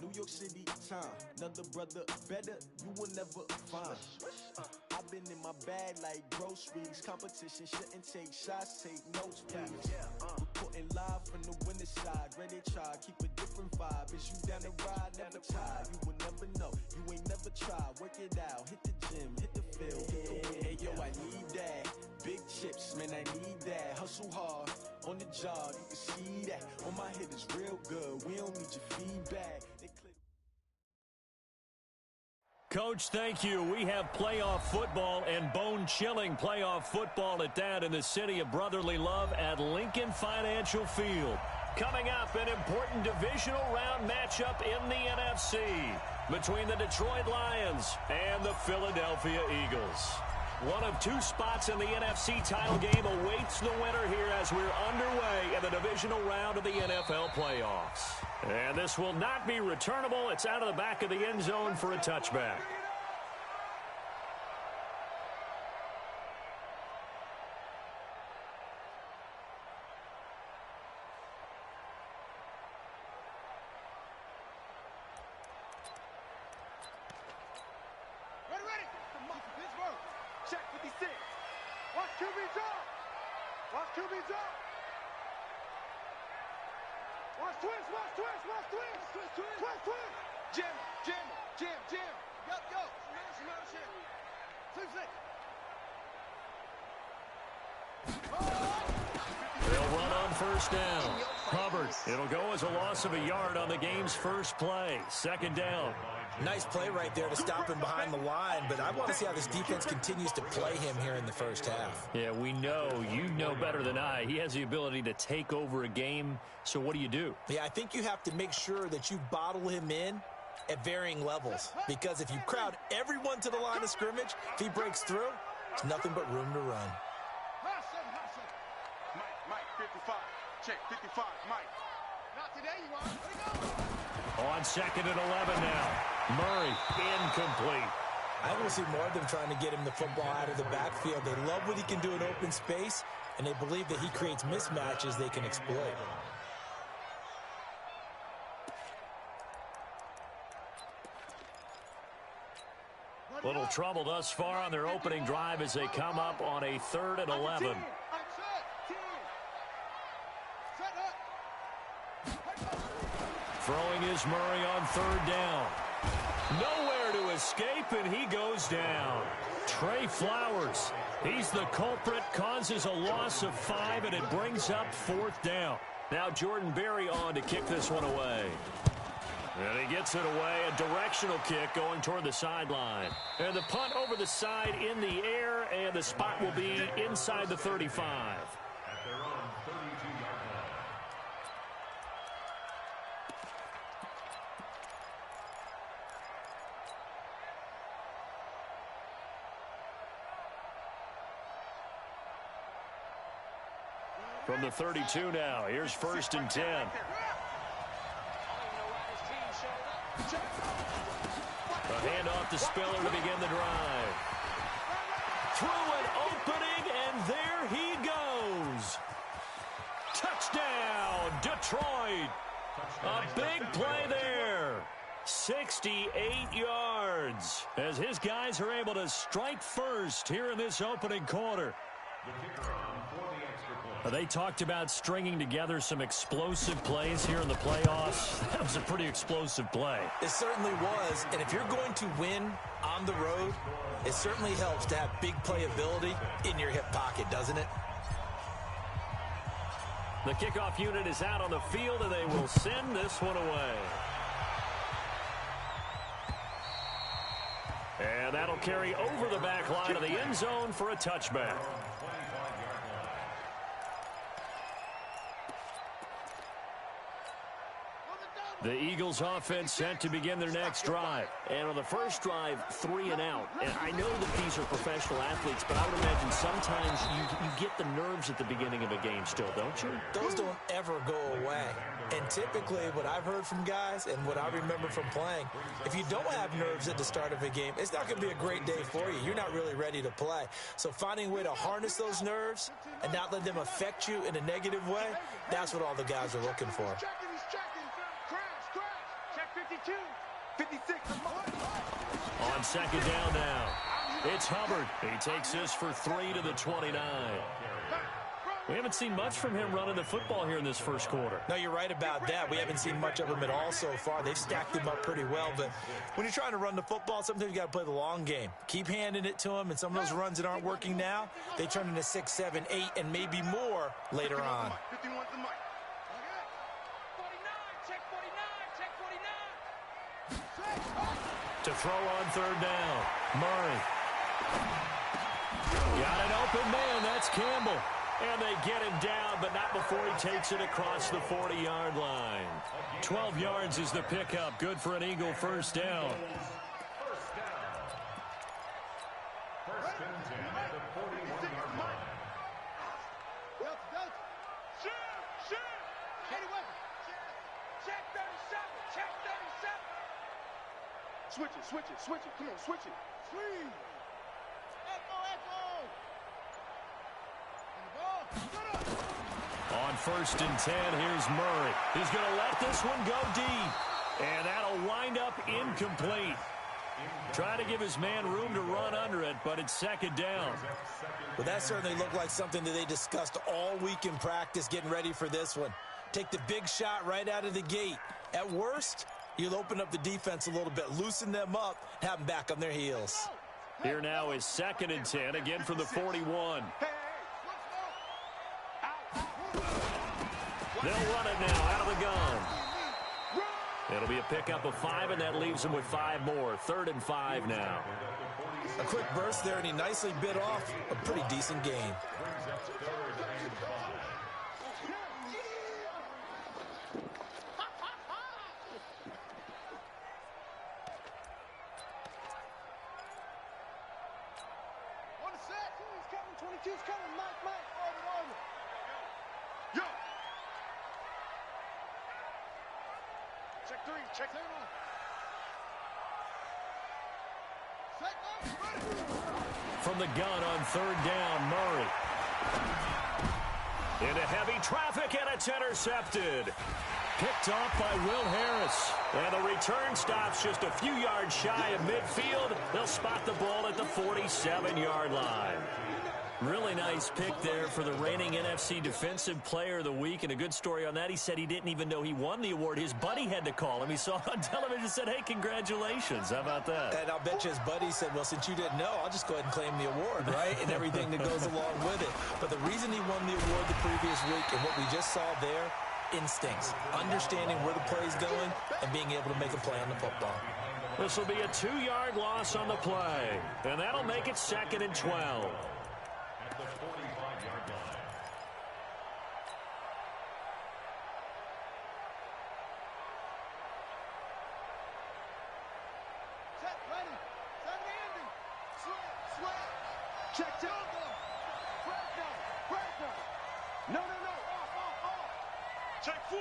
New York City time. Another brother better, you will never find. I've been in my bag like groceries. Competition shouldn't take shots, take notes, please. Reporting live from the winter side. Ready to try, keep a different vibe. Is you down the ride, never tired. You will never know, you ain't never tried. Work it out, hit the gym, hit the field, hit the wind. Hey yo, I need that. Big chips, man, I need that. Hustle hard, on the job, you can see that. On my head is real good, we don't need your feedback. Coach, thank you. We have playoff football and bone-chilling playoff football at that in the city of brotherly love at Lincoln Financial Field. Coming up, an important divisional round matchup in the NFC between the Detroit Lions and the Philadelphia Eagles. One of two spots in the NFC title game awaits the winner here as we're underway in the divisional round of the NFL playoffs. And this will not be returnable. It's out of the back of the end zone for a touchback. They'll run on first down. Covered. It'll go as a loss of a yard on the game's first play. Second down. Nice play right there to stop him behind the line, but I want to see how this defense continues to play him here in the first half. Yeah, we know. You know better than I. He has the ability to take over a game, so what do? Yeah, I think you have to make sure that you bottle him in at varying levels, because if you crowd everyone to the line of scrimmage, if he breaks through, it's nothing but room to run. Mike, 55. Check, 55, Mike. Not today, you are. Where you going? On second and 11 now. Murray, incomplete. I will see more of them trying to get him the football out of the backfield. They love what he can do in open space, and they believe that he creates mismatches they can exploit. Little trouble thus far on their opening drive as they come up on a 3rd and 11. Throwing is Murray on 3rd down. Nowhere to escape, and he goes down. Trey Flowers, he's the culprit, causes a loss of 5, and it brings up 4th down. Now Jordan Berry on to kick this one away. And he gets it away, a directional kick going toward the sideline. And the punt over the side in the air, and the spot will be inside the 35. From the 32 now, here's 1st and 10. A handoff to Spiller to begin the drive. Through an opening, and there he goes. Touchdown, Detroit. A big play there. 68 yards as his guys are able to strike first here in this opening quarter. They talked about stringing together some explosive plays here in the playoffs. That was a pretty explosive play. It certainly was, and if you're going to win on the road, it certainly helps to have big playability in your hip pocket, doesn't it? The kickoff unit is out on the field, and they will send this one away. And that'll carry over the back line of the end zone for a touchback. The Eagles offense set to begin their next drive. And on the first drive, 3 and out. And I know that these are professional athletes, but I would imagine sometimes you get the nerves at the beginning of a game still, don't you? Those don't ever go away. And typically what I've heard from guys and what I remember from playing, if you don't have nerves at the start of a game, it's not going to be a great day for you. You're not really ready to play. So finding a way to harness those nerves and not let them affect you in a negative way, that's what all the guys are looking for. 52, 56. On second down now, it's Hubbard. He takes this for 3 to the 29. We haven't seen much from him running the football here in this first quarter. No, you're right about that. We haven't seen much of him at all so far. They've stacked him up pretty well. But when you're trying to run the football, sometimes you got to play the long game. Keep handing it to him, and some of those runs that aren't working now, they turn into 6, 7, 8, and maybe more later on. 51's the mic. To throw on third down, Murray. Got an open man, that's Campbell. And they get him down, but not before he takes it across the 40-yard line. 12 yards is the pickup. Good for an Eagle first down. First and 10 at the 41-yard line. Shoot! 81. Check 37. Check 37. Switch it. Come on, switch it. Swing. Echo. On first and 10, here's Murray. He's going to let this one go deep. And that'll wind up incomplete. Trying to give his man room to run under it, but it's second down. Well, that certainly looked like something that they discussed all week in practice getting ready for this one. Take the big shot right out of the gate. At worst, you'll open up the defense a little bit, loosen them up, have them back on their heels. Here now is second and 10, again from the 41. They'll run it now out of the gun. It'll be a pickup of 5, and that leaves them with 5 more. 3rd and 5 now. A quick burst there, and he nicely bit off a pretty decent gain. Check 3. From the gun on 3rd down, Murray. Into heavy traffic, and it's intercepted. Picked off by Will Harris. And the return stops just a few yards shy of midfield. They'll spot the ball at the 47-yard line. Really nice pick there for the reigning NFC Defensive Player of the Week. And a good story on that, he said he didn't even know he won the award. His buddy had to call him. He saw it on television and said, hey, congratulations. How about that? And I'll bet you his buddy said, well, since you didn't know, I'll just go ahead and claim the award, right? And everything that goes along with it. But the reason he won the award the previous week and what we just saw there, instincts, understanding where the play is going and being able to make a play on the football. This will be a 2-yard loss on the play. And that'll make it 2nd and 12. At the 45-yard line. Set, ready. Set landing. Switch. Check down. Break down. No. Off. Check 4.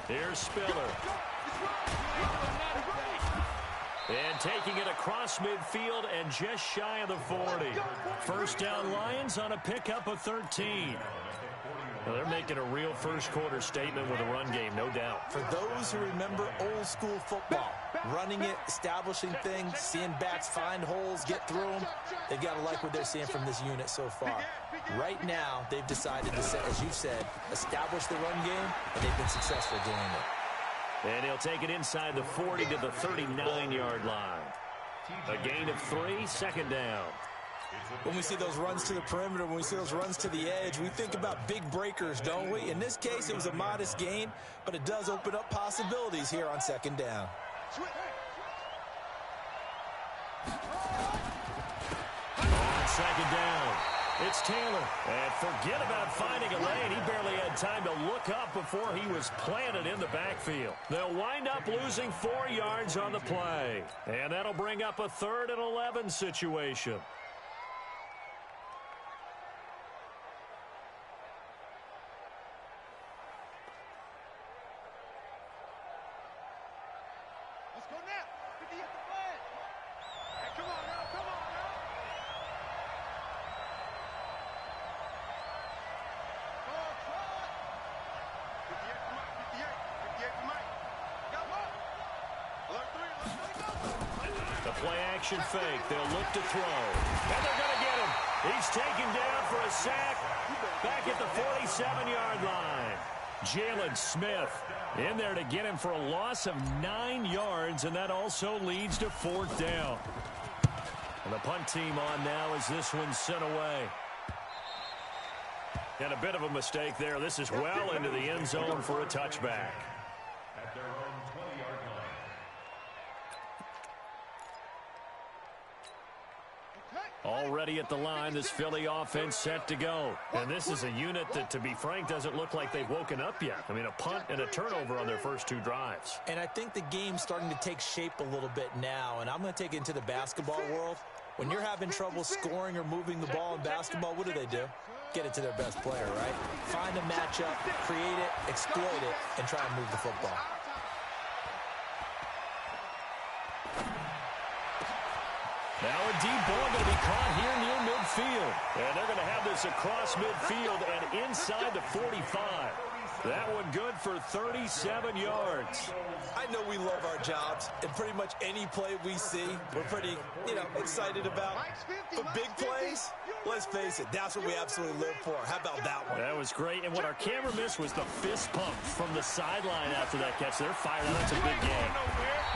Here's Spiller. And taking it across midfield and just shy of the 40. First down Lions on a pickup of 13. Now they're making a real first quarter statement with a run game, no doubt. For those who remember old school football, running it, establishing things, seeing backs find holes, get through them, they've got to like what they're seeing from this unit so far. Right now, they've decided to, as you said, establish the run game, and they've been successful doing it. And he'll take it inside the 40 to the 39-yard line. A gain of 3, 2nd down. When we see those runs to the perimeter, when we see those runs to the edge, we think about big breakers, don't we? In this case, it was a modest gain, but it does open up possibilities here on 2nd down. On 2nd down, it's Taylor. And forget about finding a lane. He barely had time to look up before he was planted in the backfield. They'll wind up losing 4 yards on the play. And that'll bring up a 3rd and 11 situation. Let's go now. 50 at the flag. Hey, come on now. play-action fake. They'll look to throw. And they're going to get him. He's taken down for a sack back at the 47-yard line. Jalen Smith in there to get him for a loss of 9 yards, and that also leads to 4th down. And the punt team on now as this one's sent away. And a bit of a mistake there. This is well into the end zone for a touchback. At their own 20-yard line. Already at the line, this Philly offense set to go. And this is a unit that, to be frank, doesn't look like they've woken up yet. I mean, a punt and a turnover on their first 2 drives. And I think the game's starting to take shape a little bit now. And I'm going to take it into the basketball world. When you're having trouble scoring or moving the ball in basketball, what do? Get it to their best player, right? Find a matchup, create it, exploit it, and try and move the football. Now a deep ball going to be caught here near midfield. And they're going to have this across midfield and inside the 45. That one good for 37 yards. I know we love our jobs, and pretty much any play we see, we're pretty, excited about. But big plays, let's face it, that's what we absolutely live for. How about that one? That was great, and what our camera missed was the fist pump from the sideline after that catch. They're fired out. That's a big game.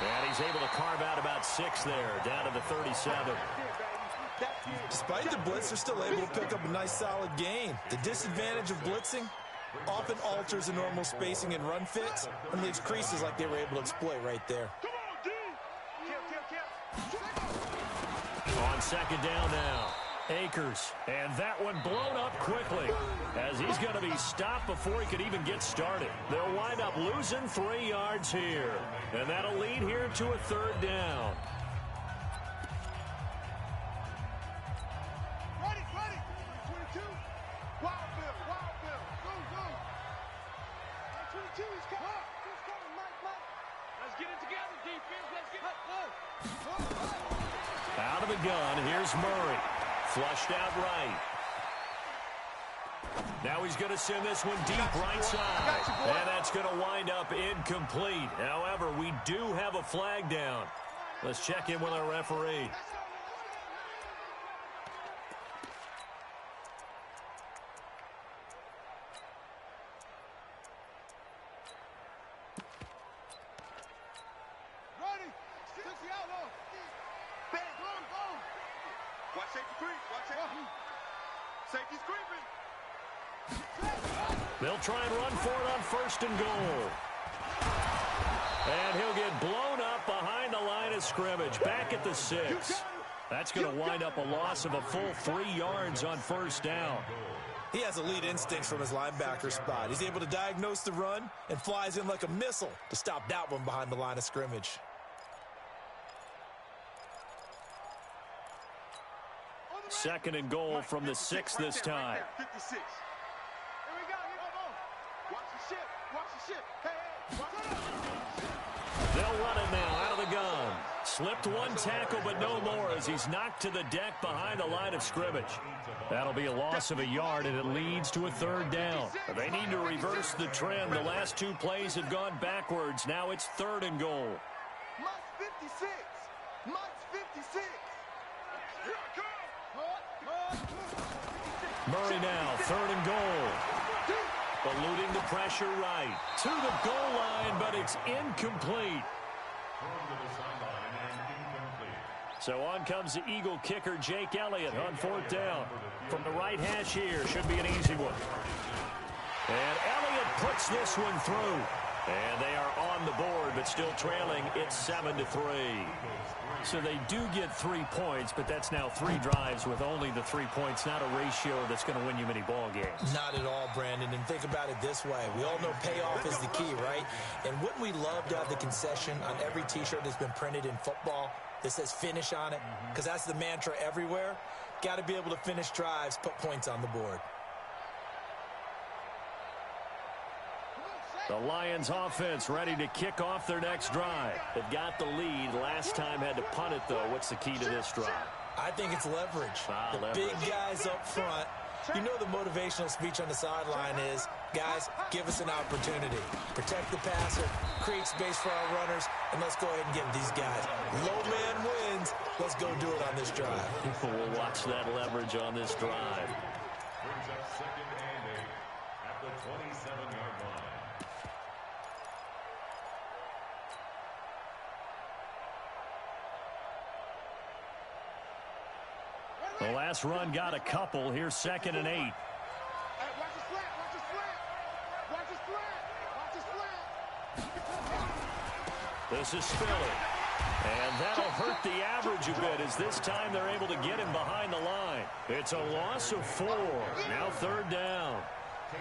And he's able to carve out about 6 there, down to the 37. Despite the blitz, they're still able to pick up a nice, solid gain. The disadvantage of blitzing often alters the normal spacing and run fits and leaves creases like they were able to exploit right there. On 2nd down now, Akers. And that one blown up quickly as he's going to be stopped before he could even get started. They'll wind up losing 3 yards here. And that'll lead here to a 3rd down. Out of the gun, here's Murray. Flushed out right. Now he's going to send this one deep right side. And that's going to wind up incomplete. However, we do have a flag down. Let's check in with our referee. They'll try and run for it on 1st and goal. And he'll get blown up behind the line of scrimmage, back at the 6. That's going to wind up a loss of a full 3 yards on 1st down. He has elite instincts from his linebacker spot. He's able to diagnose the run and flies in like a missile to stop that one behind the line of scrimmage. Second and goal from the 6 this time. 56. Here we go. Watch the ship. Watch the ship. Hey, watch it. They'll run it now out of the gun. Slipped one tackle, but no more as he's knocked to the deck behind the line of scrimmage. That'll be a loss of a yard, and it leads to a 3rd down. They need to reverse the trend. The last 2 plays have gone backwards. Now it's 3rd and goal. Mike's 56. Mike's 56. Here I come. Murray now, 3rd and goal. Eluding the pressure right. To the goal line, but it's incomplete. So on comes the Eagle kicker, Jake Elliott, on 4th down. From the right hash here, should be an easy one. And Elliott puts this one through. And they are on the board, but still trailing. It's 7-3. So they do get 3 points, but that's now 3 drives with only the 3 points, not a ratio that's going to win you many ball games. Not at all, Brandon. And think about it this way. We all know payoff is the key, right? And wouldn't we love to have the concession on every T-shirt that's been printed in football that says finish on it? Because that's the mantra everywhere. Got to be able to finish drives, put points on the board. The Lions offense ready to kick off their next drive. They've got the lead. Last time had to punt it, though. What's the key to this drive? I think it's leverage. Leverage. Big guys up front You know the motivational speech on the sideline is, guys, give us an opportunity. Protect the passer, create space for our runners, and let's go ahead and give these guys. Low man wins. Let's go do it on this drive. People will watch that leverage on this drive. Brings up 2nd and 8 at the 27-yard line. The last run got a couple. Here's 2nd and 8. Hey, watch the slant, watch the slant. Watch the slant, watch the slant. This is Spiller. And that'll hurt the average a bit as this time they're able to get him behind the line. It's a loss of 4. Now 3rd down.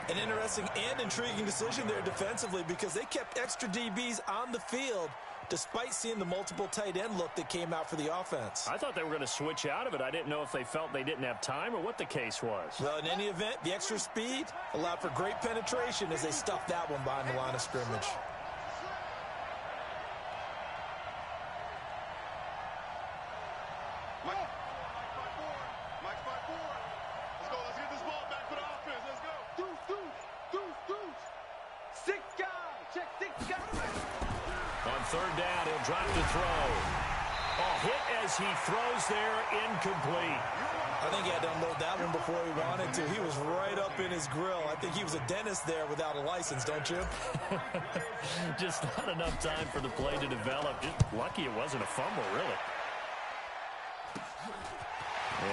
An interesting and intriguing decision there defensively because they kept extra DBs on the field despite seeing the multiple tight end look that came out for the offense. I thought they were going to switch out of it. I didn't know if they felt they didn't have time or what the case was. Well, in any event, the extra speed allowed for great penetration as they stuffed that one behind the line of scrimmage. Mike 5-4. Let's go. Let's get this ball back for the offense. Let's go. Deuce. 6 guys. Check 6 guys. On 3rd down, he'll drop to throw. Hit as he throws there, incomplete. I think he had to unload that one before he wanted to. He was right up in his grill. I think he was a dentist there without a license, don't you? Just not enough time for the play to develop. Just lucky it wasn't a fumble, really.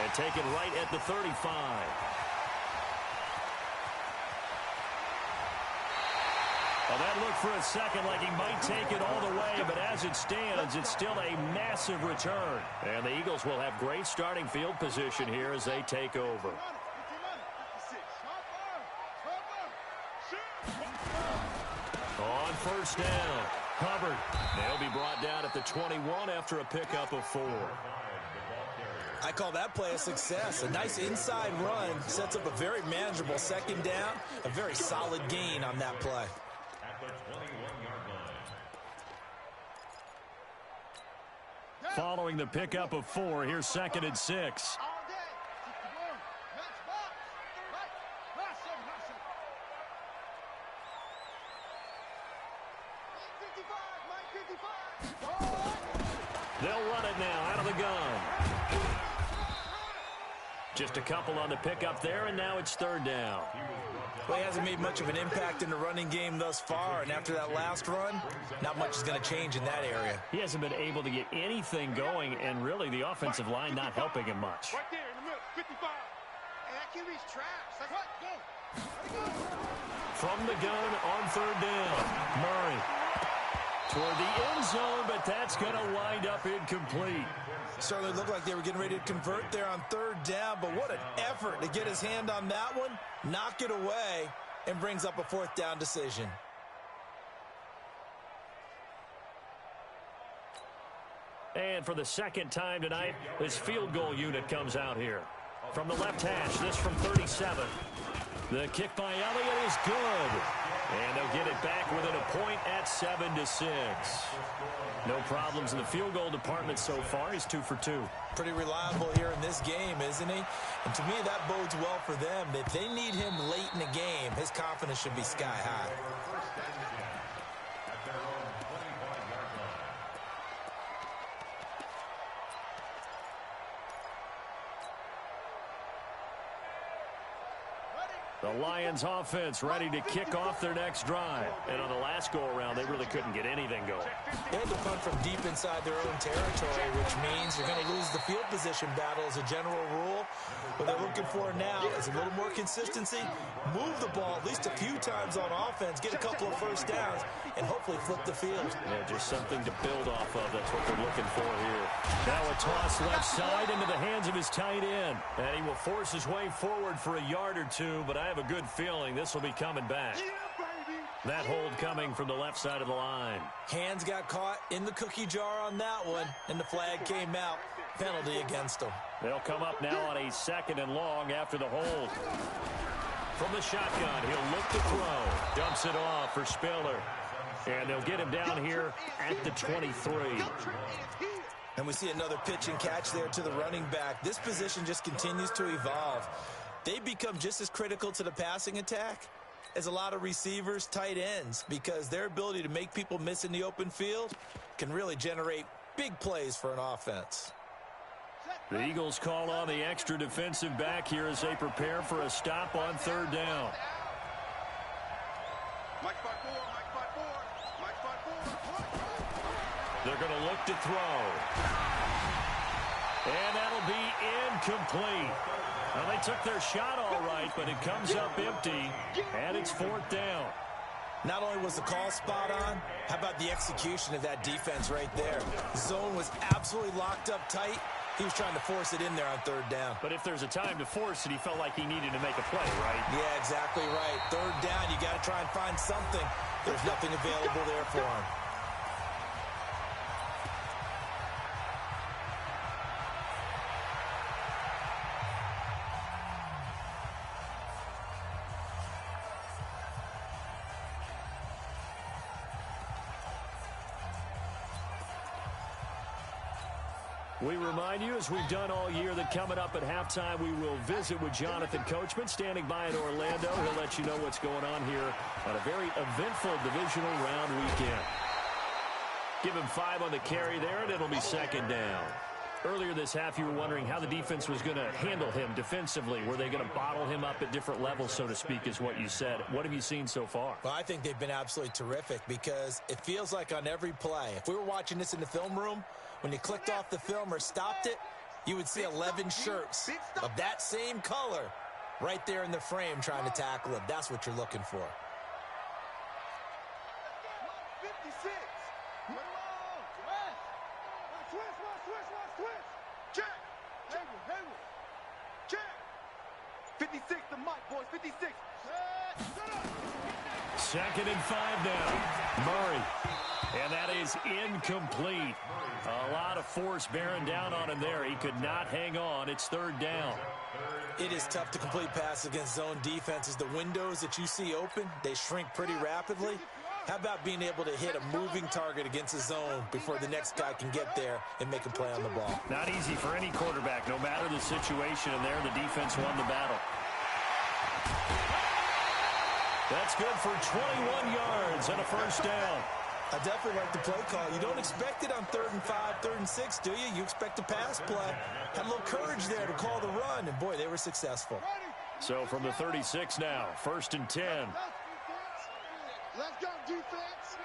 And take it right at the 35. Well, that looked for a second like he might take it all the way, but as it stands, it's still a massive return. And the Eagles will have great starting field position here as they take over. On 1st down, Hubbard. They'll be brought down at the 21 after a pickup of 4. I call that play a success. A nice inside run sets up a very manageable 2nd down, a very solid gain on that play. At the 21-yard line. Following the pickup of 4, here's 2nd and 6. They'll run it now out of the gun. Just a couple on the pickup there, and now it's 3rd down. Well, he hasn't made much of an impact in the running game thus far, and after that last run, not much is going to change in that area. He hasn't been able to get anything going, and really the offensive line not helping him much. Right there in the middle, 55. And that QB's trash. Like what? Go. From the gun on 3rd down, Murray toward the end zone, but that's going to wind up incomplete. Certainly looked like they were getting ready to convert there on 3rd down, but what an effort to get his hand on that one, knock it away, and brings up a 4th down decision. And for the 2nd time tonight, this field goal unit comes out here. From the left hash, this from 37. The kick by Elliott is good. And they'll get it back within a point at 7-6. No problems in the field goal department so far. He's 2 for 2. Pretty reliable here in this game, isn't he? And to me, that bodes well for them. If they need him late in the game, his confidence should be sky high. At their own 25-yard line. The Lions offense ready to kick off their next drive. And on the last go-around, they really couldn't get anything going. They had to punt from deep inside their own territory, which means you're going to lose the field position battle as a general rule. What they're looking for now is a little more consistency, move the ball at least a few times on offense, get a couple of 1st downs, and hopefully flip the field. Yeah, just something to build off of. That's what they're looking for here. Now a toss left side into the hands of his tight end. And he will force his way forward for a yard or 2, but I have a good feeling this will be coming back. That hold coming from the left side of the line. Hands got caught in the cookie jar on that one, and the flag came out. Penalty against them. They'll come up now on a 2nd and long after the hold. From the shotgun, he'll look to throw. Dumps it off for Spiller. And they'll get him down here at the 23. And we see another pitch and catch there to the running back. This position just continues to evolve. they become just as critical to the passing attack as a lot of receivers, tight ends, because their ability to make people miss in the open field can really generate big plays for an offense. The Eagles call on the extra defensive back here as they prepare for a stop on third down. They're going to look to throw. And that'll be incomplete. Well, they took their shot all right, but it comes up empty, and it's fourth down. Not only was the call spot on, how about the execution of that defense right there? The zone was absolutely locked up tight. He was trying to force it in there on third down. But if there's a time to force it, he felt like he needed to make a play, right? Yeah, exactly right. Third down, you got to try and find something. There's nothing available there for him. We remind you, as we've done all year, that coming up at halftime, we will visit with Jonathan Coachman, standing by in Orlando. He'll let you know what's going on here on a very eventful divisional round weekend. Give him 5 on the carry there, and it'll be second down. Earlier this half, you were wondering how the defense was going to handle him defensively. Were they going to bottle him up at different levels, so to speak, is what you said. What have you seen so far? Well, I think they've been absolutely terrific because it feels like on every play, if we were watching this in the film room, when you clicked off the film or stopped it, you would see 11 shirts of that same color right there in the frame trying to tackle him. That's what you're looking for. 56. Check. Check. 56 to Mike, boys. 56. Second and 5 now. Murray. And that is incomplete. A lot of force bearing down on him there. He could not hang on. It's third down. It is tough to complete passes against zone defenses. The windows that you see open, they shrink pretty rapidly. How about being able to hit a moving target against a zone before the next guy can get there and make a play on the ball? Not easy for any quarterback, no matter the situation. And there, the defense won the battle. That's good for 21 yards and a first down. I definitely like the play call. You don't expect it on 3rd and 5, 3rd and 6, do you? You expect a pass play. Had a little courage there to call the run, and boy, they were successful. So from the 36 now, 1st and 10. Let's go, defense. All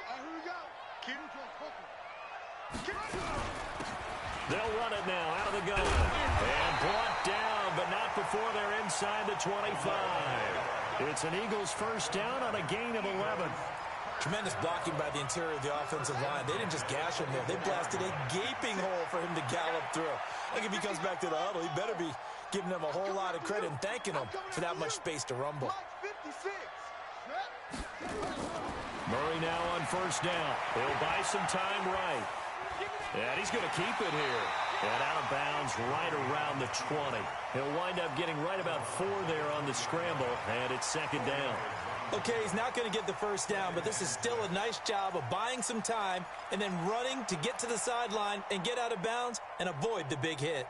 right, here we go. They'll run it now out of the gun. And brought down, but not before they're inside the 25. It's an Eagles first down on a gain of 11. Tremendous blocking by the interior of the offensive line. They didn't just gash him there. They blasted a gaping hole for him to gallop through. I think if he comes back to the huddle, he better be giving them a whole lot of credit and thanking them for that much space to rumble. Murray now on first down. He'll buy some time right. And he's going to keep it here. And out of bounds right around the 20. He'll wind up getting right about 4 there on the scramble, and it's second down. Okay, he's not going to get the first down, but this is still a nice job of buying some time and then running to get to the sideline and get out of bounds and avoid the big hit.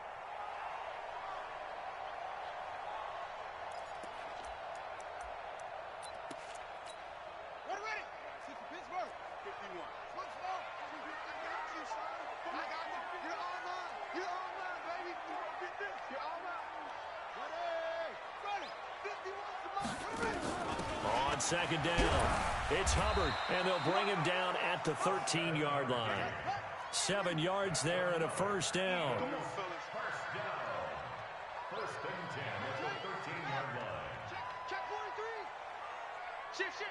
Second down. It's Hubbard, and they'll bring him down at the 13-yard line. 7 yards there and a first down. First and 10 at the 13-yard line. Check 43. Shift.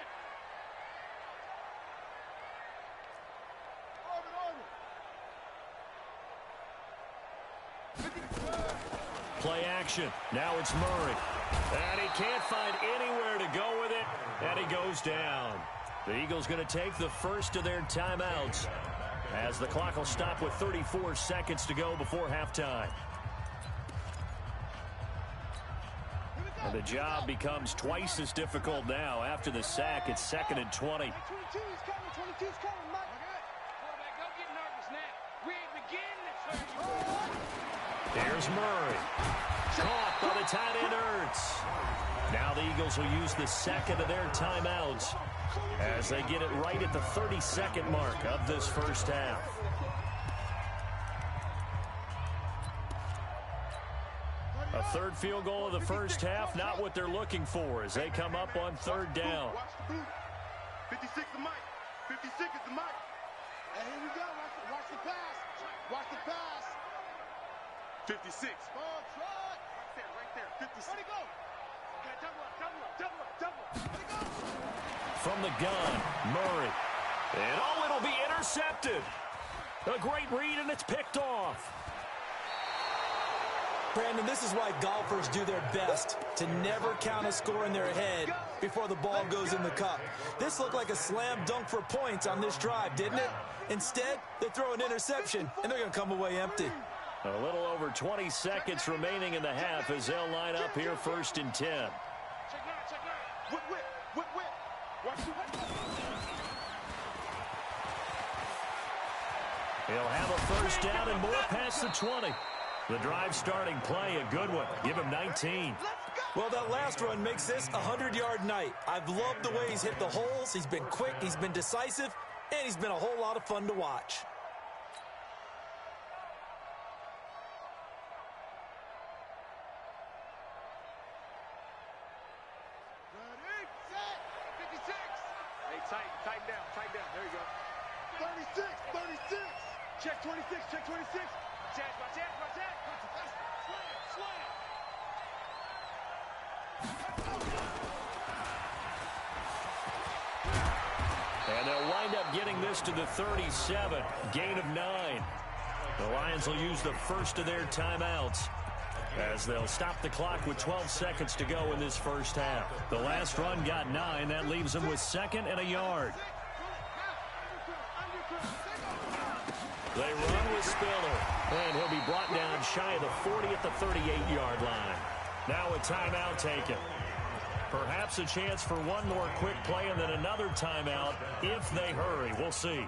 Play action. Now it's Murray. And he can't find anywhere to go with it, and he goes down. The Eagles going to take the first of their timeouts as the clock will stop with 34 seconds to go before halftime. And the job becomes twice as difficult now after the sack. It's 2nd and 20. 22's coming. 22's coming, Mike. Quarterback, don't get nervous now. We ain't beginning this. Here's Murray. Caught by the tight end Ertz. Now the Eagles will use the second of their timeouts as they get it right at the 30-second mark of this first half. A third field goal of the first half, not what they're looking for as they come up on third down. 56 the mic. 56 is the mic. And here we go. Watch the pass. Watch the pass. 56. Oh, try. Right there. 56. Where'd he go? Okay, double up. Where'd he go? From the gun, Murray. And it'll be intercepted. A great read, and it's picked off. Brandon, this is why golfers do their best to never count a score in their head before the ball goes in the cup. This looked like a slam dunk for points on this drive, didn't it? Instead, they throw an interception, and they're going to come away empty. A little over 20 seconds remaining in the half as they'll line up here first and 10. Check nine. Whip. Watch the whip. He'll have a first down and more past the 20. The drive starting play, a good one. Give him 19. Well, that last run makes this a 100-yard night. I've loved the way he's hit the holes. He's been quick, he's been decisive, and he's been a whole lot of fun to watch. Ready, set, 56. Hey, tighten down. There you go. 36. Check 26. Watch that. And they'll wind up getting this to the 37. Gain of 9. The Lions will use the first of their timeouts as they'll stop the clock with 12 seconds to go in this first half. The last run got 9. That leaves them with second and a yard. They run with Spiller, and he'll be brought down shy of the 40 at the 38-yard line. Now a timeout taken. Perhaps a chance for one more quick play and then another timeout if they hurry. We'll see.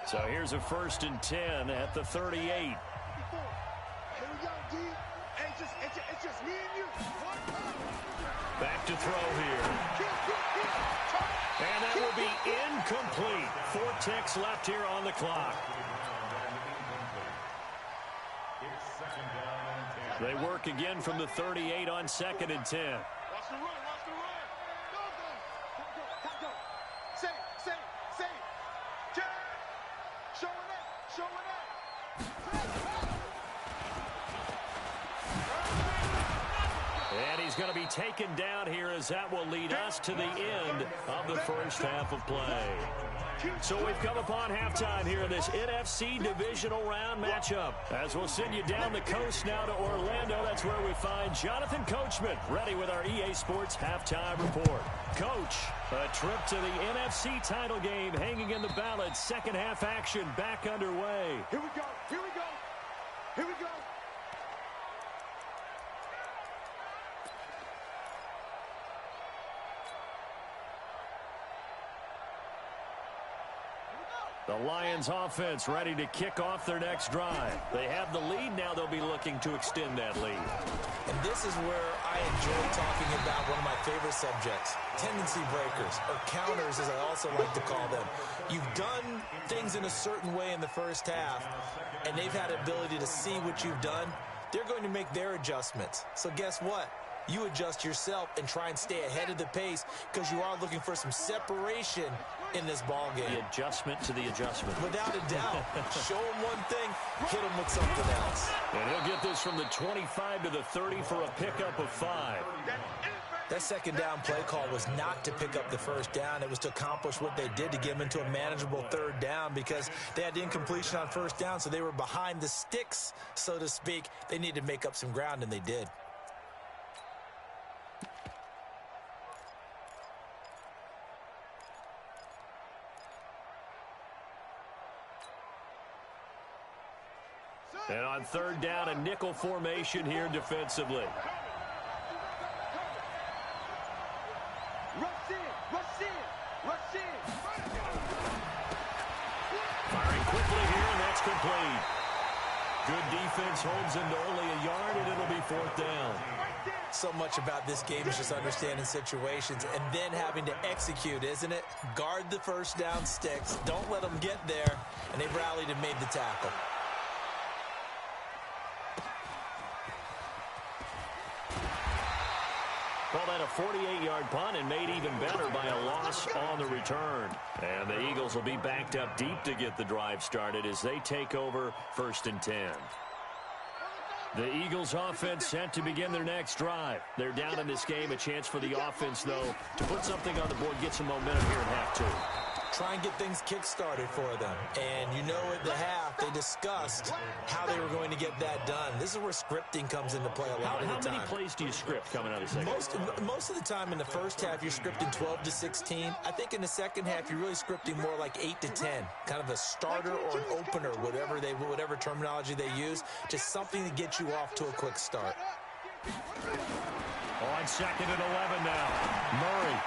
So here's a first and 10 at the 38. Here we go, D. Hey, it's just me and you. Back to throw here. And that will be incomplete. 4 ticks left here on the clock. They work again from the 38 on second and 10. Watch the run. Go. Say it. Jab. Showing up. And he's going to be taken down here as that will lead us to the end of the first half of play. So we've come upon halftime here in this NFC divisional round matchup. As we'll send you down the coast now to Orlando, that's where we find Jonathan Coachman ready with our EA Sports halftime report. Coach, a trip to the NFC title game hanging in the balance. Second half action back underway. Here we go. The Lions offense ready to kick off their next drive. They have the lead. Now they'll be looking to extend that lead. And this is where I enjoy talking about one of my favorite subjects, tendency breakers, or counters as I also like to call them. You've done things in a certain way in the first half, and they've had the ability to see what you've done. They're going to make their adjustments. So guess what? You adjust yourself and try and stay ahead of the pace because you are looking for some separation in this ball game. The adjustment to the adjustment. Without a doubt. Show him one thing, hit him with something else. And he'll get this from the 25 to the 30 for a pickup of 5. That second down play call was not to pick up the first down. It was to accomplish what they did to get them into a manageable third down because they had the incompletion on first down, so they were behind the sticks, so to speak. They needed to make up some ground, and they did. And on third down, a nickel formation here defensively. complete. Good defense holds him to only a yard, and it'll be 4th down. So much about this game is just understanding situations and then having to execute, isn't it? Guard the first down sticks. Don't let them get there. And they've rallied and made the tackle. Called that a 48-yard punt and made even better by a loss on the return. And the Eagles will be backed up deep to get the drive started as they take over 1st and 10. The Eagles offense set to begin their next drive. They're down in this game. A chance for the offense, though, to put something on the board, get some momentum here in half 2. Try and get things kick-started for them. And you know at the half, they discussed how they were going to get that done. This is where scripting comes into play a lot of the time. How many plays do you script coming out of the second? Most of the time in the first half, you're scripting 12 to 16. I think in the second half, you're really scripting more like 8 to 10. Kind of a starter or an opener, whatever terminology they use. Just something to get you off to a quick start. On 2nd and 11 now. Murray.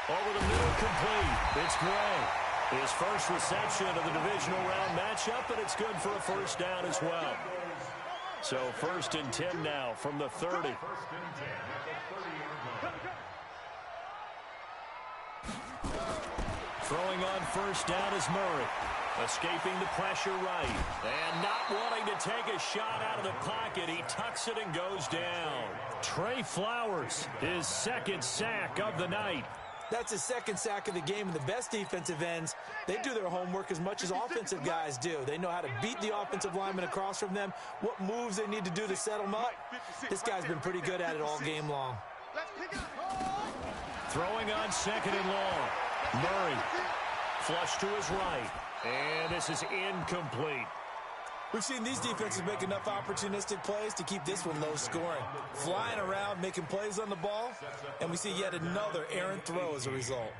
Over the middle, complete. It's Gray. His first reception of the divisional round matchup, but it's good for a 1st down as well. So 1st and 10 now from the 30. Throwing on 1st down is Murray. Escaping the pressure right. And not wanting to take a shot out of the pocket. He tucks it and goes down. Trey Flowers, his 2nd sack of the night. That's his 2nd sack of the game, and the best defensive ends, they do their homework as much as offensive guys do. They know how to beat the offensive lineman across from them, what moves they need to do to set them up. This guy's been pretty good at it all game long. Throwing on 2nd and long. Murray, flush to his right, and this is incomplete. We've seen these defenses make enough opportunistic plays to keep this one low scoring. Flying around, making plays on the ball, and we see yet another errant throw as a result.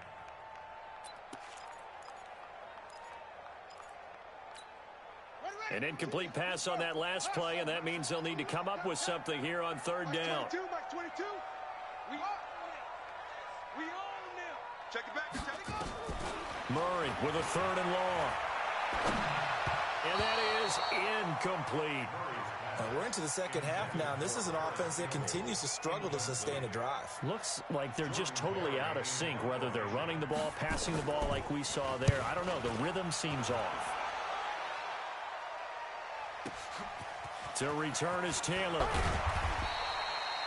An incomplete pass on that last play, and that means they'll need to come up with something here on 3rd down. Murray with a 3rd and long. And that is incomplete. We're into the second half now, and this is an offense that continues to struggle to sustain a drive. Looks like they're just totally out of sync, whether they're running the ball, passing the ball like we saw there. I don't know. The rhythm seems off. To return is Taylor.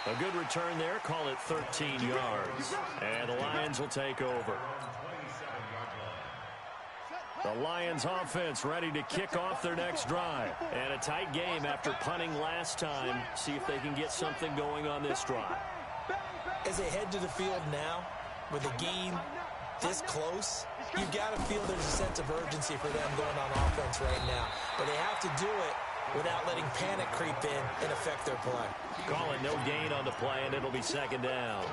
A good return there. Call it 13 yards. And the Lions will take over. The Lions offense ready to kick off their next drive. And a tight game after punting last time. See if they can get something going on this drive. As they head to the field now, with a game this close, you've got to feel there's a sense of urgency for them going on offense right now. But they have to do it without letting panic creep in and affect their play. Call it no gain on the play, and it'll be 2nd down.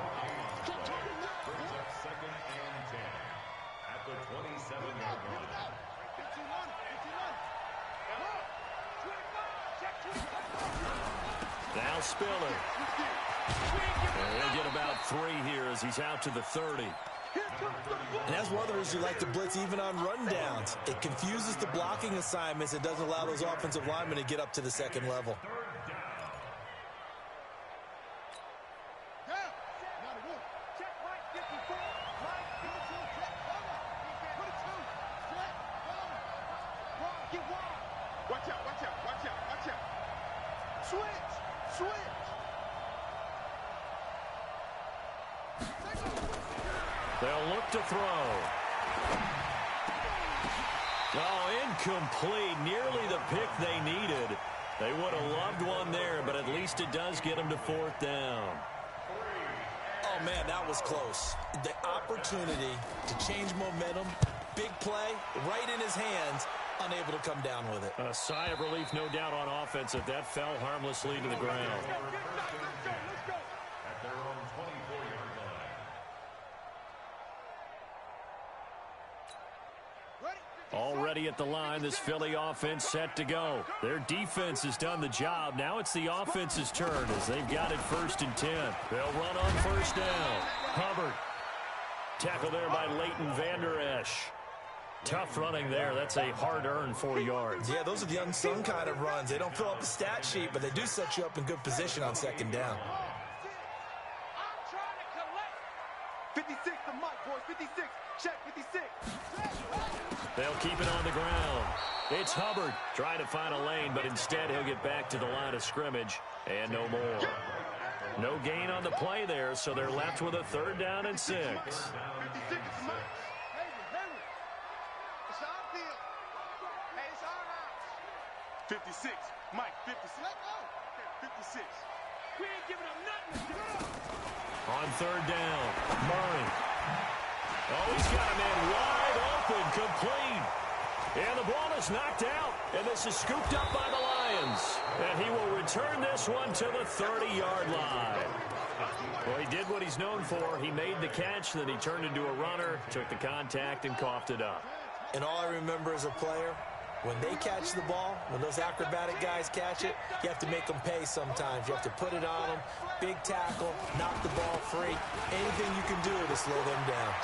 Now Spiller. And he'll get about 3 here as he's out to the 30. And that's one of the reasons you like to blitz even on rundowns. It confuses the blocking assignments. It doesn't allow those offensive linemen to get up to the 2nd level. They'll look to throw. Oh, incomplete. Nearly the pick they needed. They would have loved one there, but at least it does get them to 4th down. Oh, man, that was close. The opportunity to change momentum, big play, right in his hands, unable to come down with it. A sigh of relief, no doubt, on offense if that fell harmlessly to the ground. At their own 24-yard line. Already at the line, this Philly offense set to go. Their defense has done the job. Now it's the offense's turn as they've got it 1st and 10. They'll run on 1st down. Hubbard. Tackle there by Leighton Vander Esch. Tough running there. That's a hard-earned 4 yards. Yeah, those are the unsung kind of runs. They don't fill up the stat sheet, but they do set you up in good position on second down. 56 to Mike, boys. 56. Check 56. They'll keep it on the ground. It's Hubbard trying to find a lane, but instead he'll get back to the line of scrimmage and no more. No gain on the play there, so they're left with a 3rd down and 6. 56 to Mike. 56. Mike, 56. Let go. 56. We ain't giving up nothing. On 3rd down, Murray. Oh, he's got a man wide open, complete. And the ball is knocked out, and this is scooped up by the Lions. And he will return this one to the 30-yard line. Well, he did what he's known for. He made the catch, then he turned into a runner, took the contact, and coughed it up. And all I remember as a player, when they catch the ball, when those acrobatic guys catch it, you have to make them pay sometimes. You have to put it on them, big tackle, knock the ball free. Anything you can do to slow them down.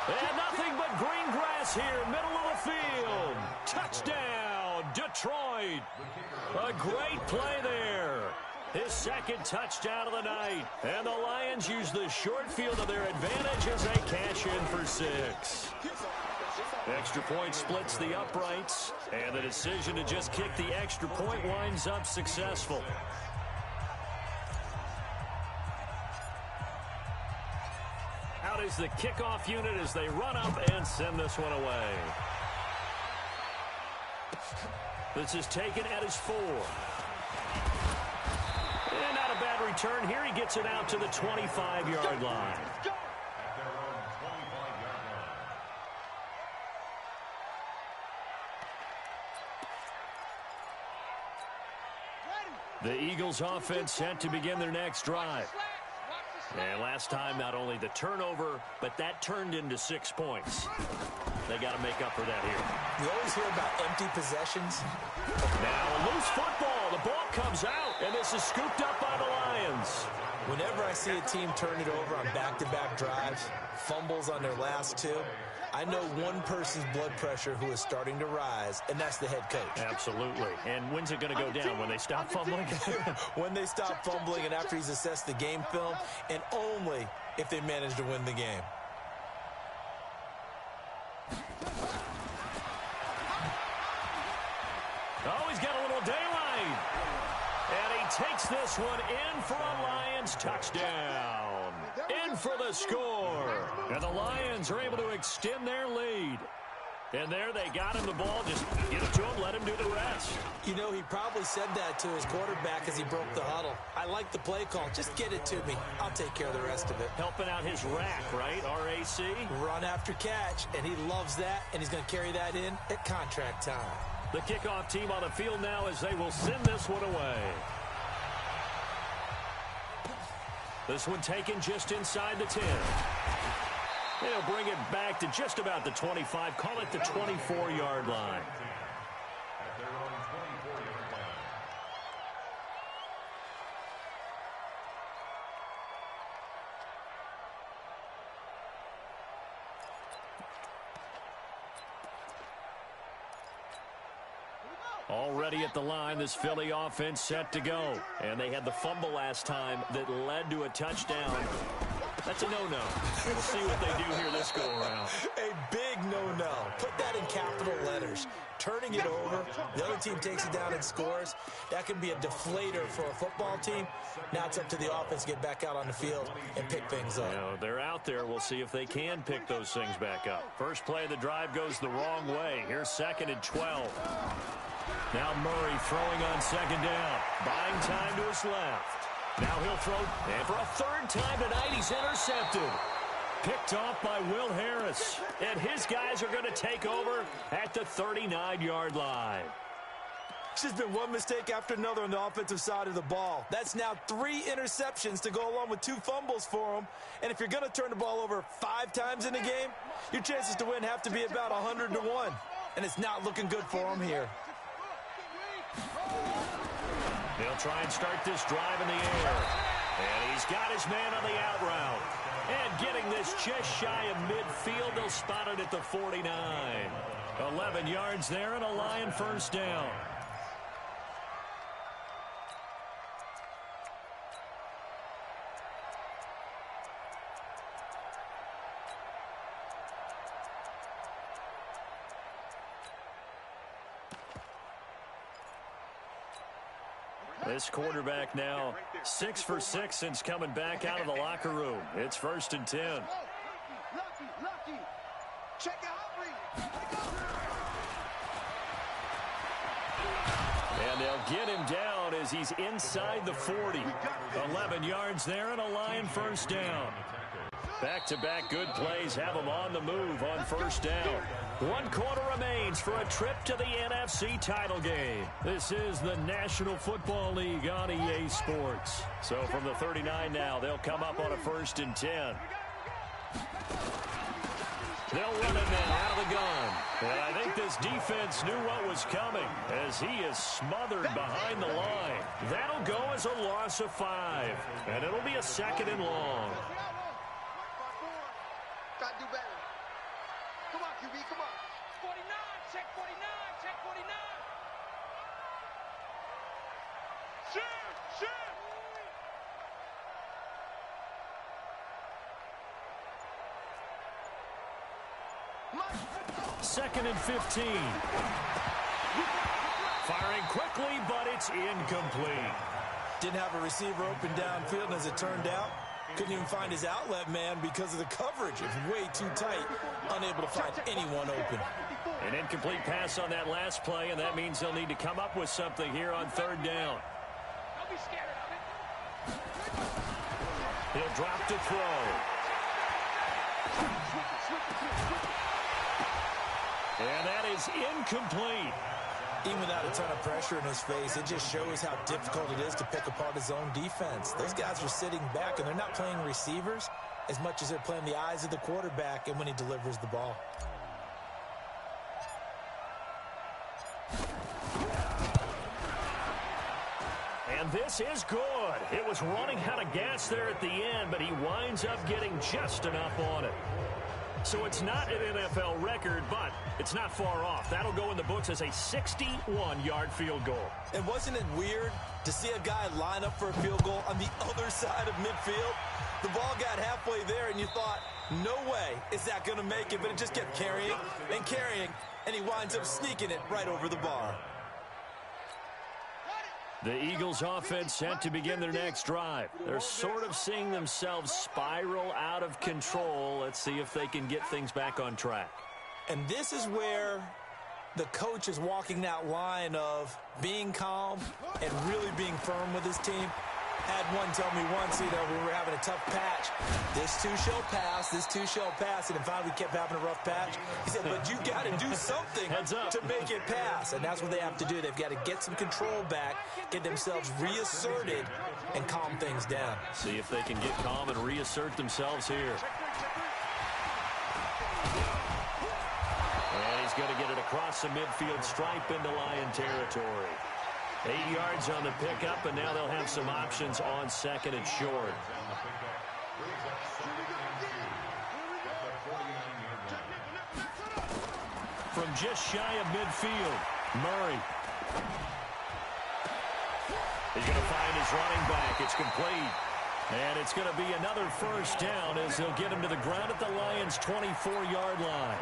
And nothing but green grass here, middle of the field. Touchdown, Detroit. A great play there. His 2nd touchdown of the night. And the Lions use the short field to their advantage as they cash in for 6. Extra point splits the uprights, and the decision to just kick the extra point winds up successful. Out is the kickoff unit as they run up and send this one away. This is taken at his 4. And not a bad return here. He gets it out to the 25-yard line. The Eagles offense set to begin their next drive. And last time, not only the turnover, but that turned into 6 points. They got to make up for that here. You always hear about empty possessions. Now a loose football. The ball comes out, and this is scooped up by the Lions. Whenever I see a team turn it over on back-to-back drives, fumbles on their last 2, I know one person's blood pressure who is starting to rise, and that's the head coach. Absolutely. And when's it going to go down? When they stop fumbling? When they stop fumbling and after he's assessed the game film, and only if they manage to win the game. Oh, he's got a little daylight. And he takes this one in for a Lions touchdown. In for the score. And the Lions are able to extend their lead. And there they got him the ball. Just get it to him, let him do the rest. You know, he probably said that to his quarterback as he broke the huddle. I like the play call. Just get it to me. I'll take care of the rest of it. Helping out his rack, right? R-A-C? Run after catch, and he loves that, and he's going to carry that in at contract time. The kickoff team on the field now as they will send this one away. This one taken just inside the 10. They'll bring it back to just about the 25. Call it the 24-yard line. Already at the line, this Philly offense set to go. And they had the fumble last time that led to a touchdown. That's a no-no. We'll see what they do here this go-around. A big no-no. Put that in capital letters. Turning it over, the other team takes it down and scores. That can be a deflator for a football team. Now it's up to the offense to get back out on the field and pick things up. You know, they're out there. We'll see if they can pick those things back up. First play of the drive goes the wrong way. Here's 2nd and 12. Now Murray throwing on 2nd down. Buying time to his left. Now he'll throw, and for a 3rd time tonight, he's intercepted. Picked off by Will Harris. And his guys are going to take over at the 39-yard line. It's just been one mistake after another on the offensive side of the ball. That's now 3 interceptions to go along with 2 fumbles for him. And if you're going to turn the ball over 5 times in a game, your chances to win have to be about 100 to 1. And it's not looking good for him here. They'll try and start this drive in the air. And he's got his man on the out route. And getting this just shy of midfield, they'll spot it at the 49. 11 yards there and a Lion first down. This quarterback now 6 for 6 since coming back out of the locker room. It's 1st and 10. Lucky. Check out. And they'll get him down as he's inside the 40. 11 yards there and a Lion first down. Back-to-back good plays have him on the move on first down. 1 quarter remains for a trip to the NFC title game. This is the National Football League on EA Sports. So from the 39 now, they'll come up on a 1st and 10. They'll run it now out of the gun. And I think this defense knew what was coming as he is smothered behind the line. That'll go as a loss of 5. And it'll be a 2nd and long. Gotta do better. Come on, QB, come on. 49, check 49, check 49. Shoot. 2nd and 15. Firing quickly, but it's incomplete. Didn't have a receiver open downfield, and as it turned out, couldn't even find his outlet man because of the coverage. It's way too tight, unable to find anyone open. An incomplete pass on that last play, and that means they'll need to come up with something here on 3rd down. Don't be scared of it. He'll drop to throw. And that is incomplete. Even without a ton of pressure in his face, it just shows how difficult it is to pick apart his own defense. Those guys are sitting back, and they're not playing receivers as much as they're playing the eyes of the quarterback and when he delivers the ball. And this is good. It was running out of gas there at the end, but he winds up getting just enough on it. So it's not an NFL record, but it's not far off. That'll go in the books as a 61-yard field goal. And wasn't it weird to see a guy line up for a field goal on the other side of midfield? The ball got halfway there, and you thought, no way is that going to make it, but it just kept carrying, and he winds up sneaking it right over the bar. The Eagles offense set to begin their next drive. They're sort of seeing themselves spiral out of control. Let's see if they can get things back on track. And this is where the coach is walking that line of being calm and really being firm with his team. Had one tell me once, we were having a tough patch. This too shall pass, and then finally we kept having a rough patch. He said, but you got to do something to make it pass. And that's what they have to do. They've got to get some control back, get themselves reasserted, and calm things down. See if they can get calm and reassert themselves here. And he's going to get it across the midfield stripe into Lion territory. 8 yards on the pickup, and now they'll have some options on 2nd and short. From just shy of midfield, Murray. He's going to find his running back. It's complete. And it's going to be another first down as they'll get him to the ground at the Lions' 24-yard line.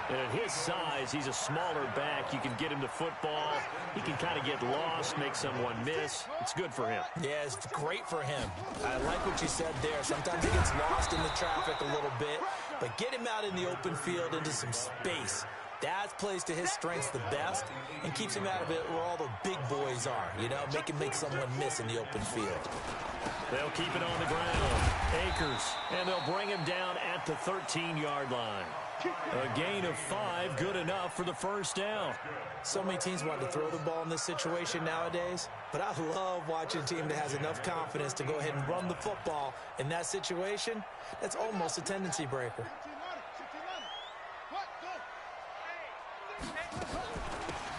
And at his size, he's a smaller back. You can get him to football. He can kind of get lost, make someone miss. It's good for him. Yeah, it's great for him. I like what you said there. Sometimes he gets lost in the traffic a little bit, but get him out in the open field into some space. That plays to his strengths the best and keeps him out of it where all the big boys are, make someone miss in the open field. They'll keep it on the ground. Akers, and they'll bring him down at the 13-yard line. A gain of 5, good enough for the first down. So many teams want to throw the ball in this situation nowadays, but I love watching a team that has enough confidence to go ahead and run the football in that situation. That's almost a tendency breaker.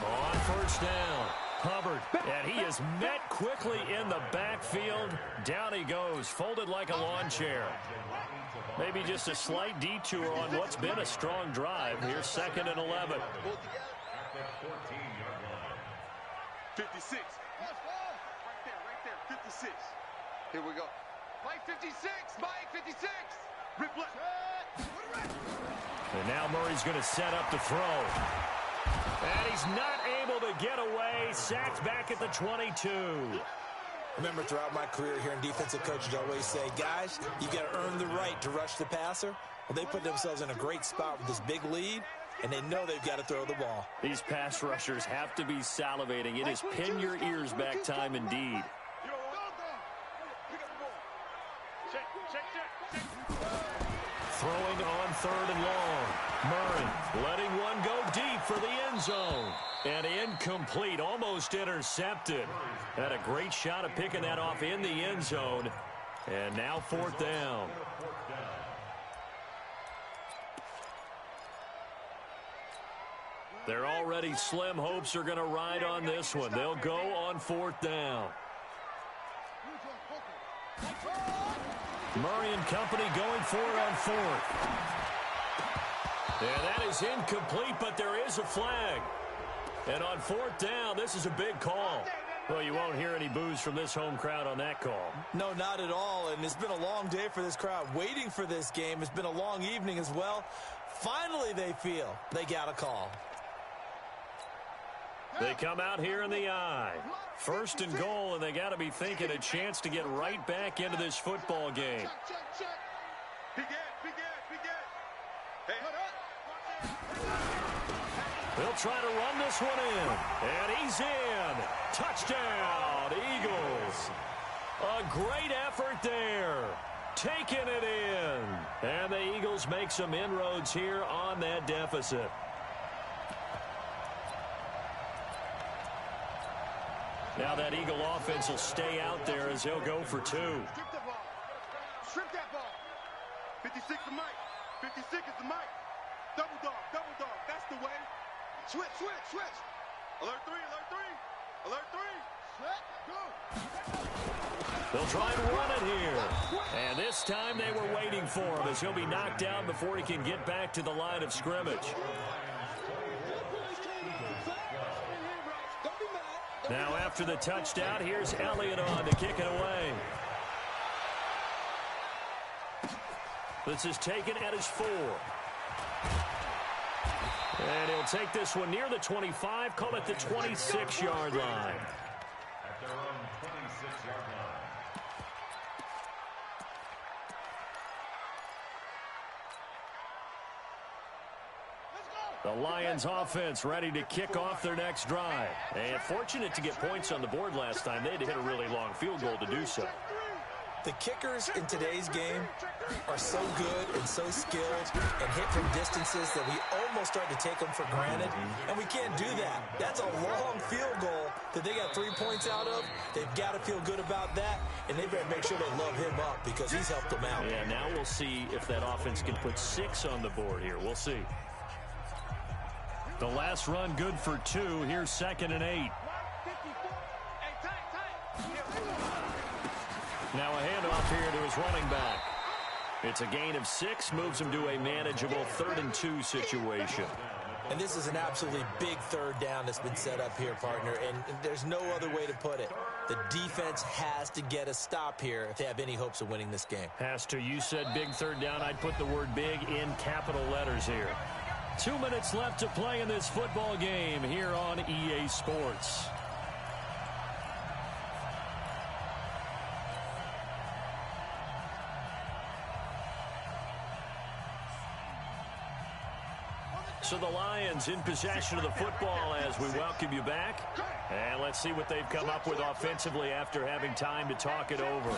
On first down, Hubbard, and he is met quickly in the backfield. Down he goes, folded like a lawn chair. Maybe just a slight detour on what's been a strong drive. Here's 2nd and 11. 56. Right there. 56. Here we go. Mike 56. Mike 56. Rip left. And now Murray's going to set up to throw. And he's not able to get away. Sacked back at the 22. Remember, throughout my career here in defensive coaches, I always say, guys, you got to earn the right to rush the passer. Well, they put themselves in a great spot with this big lead, and they know they've got to throw the ball. These pass rushers have to be salivating. It is pin your ears back time indeed. Throwing on 3rd and long. Murray letting one go deep for the end zone. And incomplete, almost intercepted. Had a great shot at picking that off in the end zone. And now 4th down. Their already slim hopes are going to ride on this one. They'll go on 4th down. Murray and company going for it on 4th. And that is incomplete, but there is a flag. And on 4th down, this is a big call. Well, you won't hear any boos from this home crowd on that call. No, not at all. And it's been a long day for this crowd waiting for this game. It's been a long evening as well. Finally, they feel they got a call. They come out here in the eye. 1st and goal, and they got to be thinking a chance to get right back into this football game. They'll try to run this one in. And he's in. Touchdown, Eagles. A great effort there. Taking it in. And the Eagles make some inroads here on that deficit. Now that Eagle offense will stay out there as he'll go for 2. Strip the ball. Strip that ball. 56 is Mike. 56 is the Mike. Double dog. That's the way. Switch. Alert 3. Alert 3. They'll try and run it here. And this time they were waiting for him as he'll be knocked down before he can get back to the line of scrimmage. Now after the touchdown, here's Elliott on to kick it away. This is taken at his 4. And he'll take this one near the 25, call it the 26-yard line. At their own 26-yard line. The Lions offense ready to kick off their next drive. And fortunate to get points on the board last time. They had to hit a really long field goal to do so. The kickers in today's game are so good and so skilled and hit from distances that we almost start to take them for granted, and we can't do that. That's a long field goal that they got 3 points out of. They've got to feel good about that, and they better make sure they love him up because he's helped them out. Yeah, now we'll see if that offense can put 6 on the board here. We'll see. The last run good for 2. Here's 2nd and 8. Now a handoff here to his running back. It's a gain of 6, moves him to a manageable 3rd and 2 situation. And this is an absolutely big 3rd down that's been set up here, partner, and there's no other way to put it. The defense has to get a stop here if they have any hopes of winning this game. Has to. You said big 3rd down. I'd put the word big in capital letters here. 2 minutes left to play in this football game here on EA Sports. So the Lions in possession of the football as we welcome you back. And let's see what they've come up with offensively after having time to talk it over.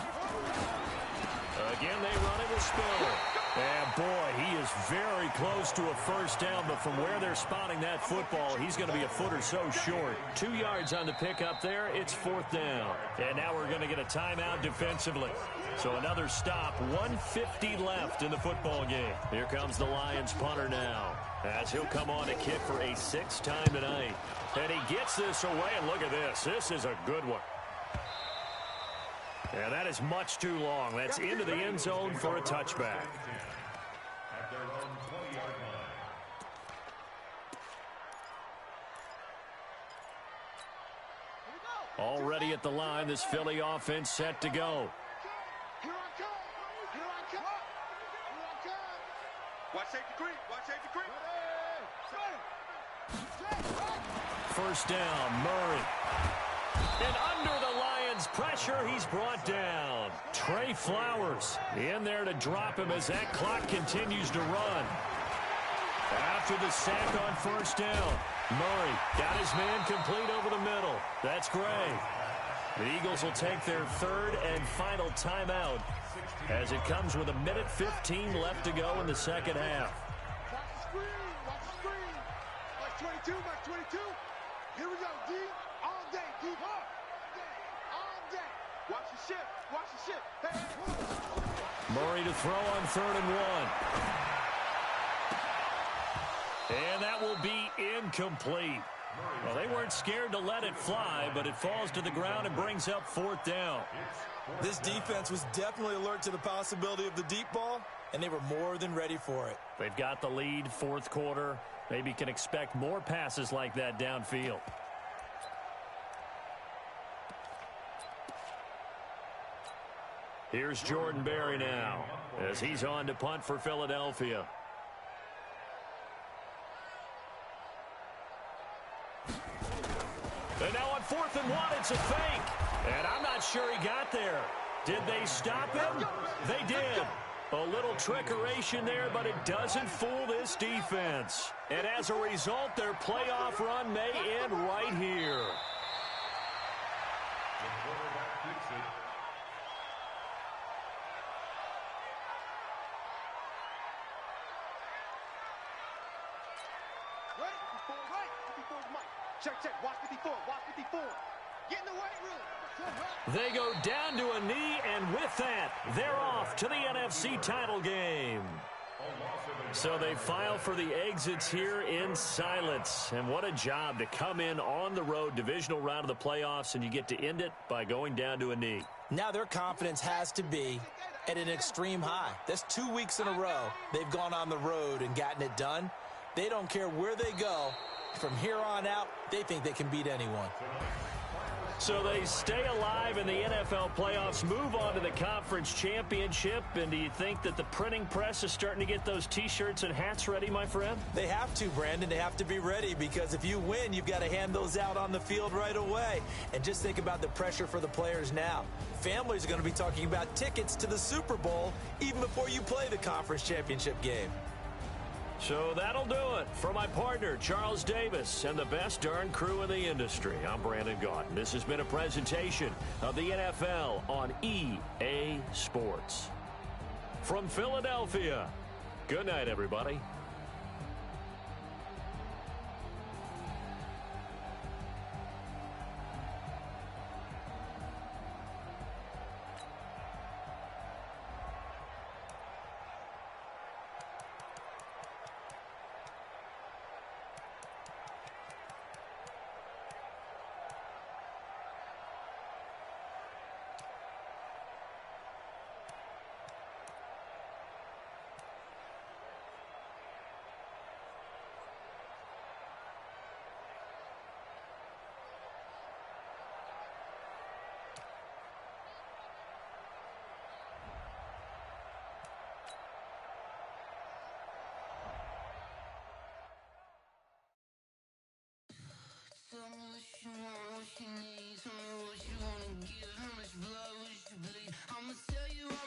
Again, they run it with Spiller. And boy, he is very close to a first down, but from where they're spotting that football, he's going to be a foot or so short. 2 yards on the pickup there. It's 4th down. And now we're going to get a timeout defensively. So another stop, 1:50 left in the football game. Here comes the Lions punter now, as he'll come on to kick for a 6th time tonight. And he gets this away, and look at this. This is a good one. And that is much too long. That's into the end zone for a touchback. At their own 20-yard line. Already at the line, this Philly offense set to go. Here I come. Here I come. Here I come. Watch safety green. Watch safety green. First down, Murray. And under the Lions' pressure, he's brought down. Trey Flowers in there to drop him as that clock continues to run. After the sack on first down, Murray got his man complete over the middle. That's great. The Eagles will take their third and final timeout as it comes with 1:15 left to go in the second half. Watch the screen. Watch the screen. Watch 22. Watch 22. Here we go. Deep. All day. Deep. All day. Watch the shift. Watch the shift. Hey. Murray to throw on 3rd and 1. And that will be incomplete. Well, they weren't scared to let it fly, but it falls to the ground and brings up 4th down. This defense was definitely alert to the possibility of the deep ball, and they were more than ready for it. They've got the lead, 4th quarter. Maybe can expect more passes like that downfield. Here's Jordan Berry now as he's on to punt for Philadelphia. And now on 4th and 1, it's a fake. And I'm not sure he got there. Did they stop him? They did. A little trickeration there, but it doesn't fool this defense. And as a result, their playoff run may end right here. The quarterback keeps it. Right. 54's Mike. Check. Watch 54. Watch 54. Get in the weight room. They go down to a knee, and with that, they're off to the NFC title game. So they file for the exits here in silence. And what a job to come in on the road, divisional round of the playoffs, and you get to end it by going down to a knee. Now their confidence has to be at an extreme high. That's 2 weeks in a row they've gone on the road and gotten it done. They don't care where they go. From here on out, they think they can beat anyone. So they stay alive in the NFL playoffs, move on to the conference championship. And do you think that the printing press is starting to get those T-shirts and hats ready, my friend? They have to, Brandon. They have to be ready because if you win, you've got to hand those out on the field right away. And just think about the pressure for the players now. Families are going to be talking about tickets to the Super Bowl even before you play the conference championship game. So that'll do it. For my partner, Charles Davis, and the best darn crew in the industry, I'm Brandon Gaudin. This has been a presentation of the NFL on EA Sports. From Philadelphia, good night, everybody. Tell me what you want, what you need. Tell me what you wanna give. How much blood would you bleed? I'ma tell you I'm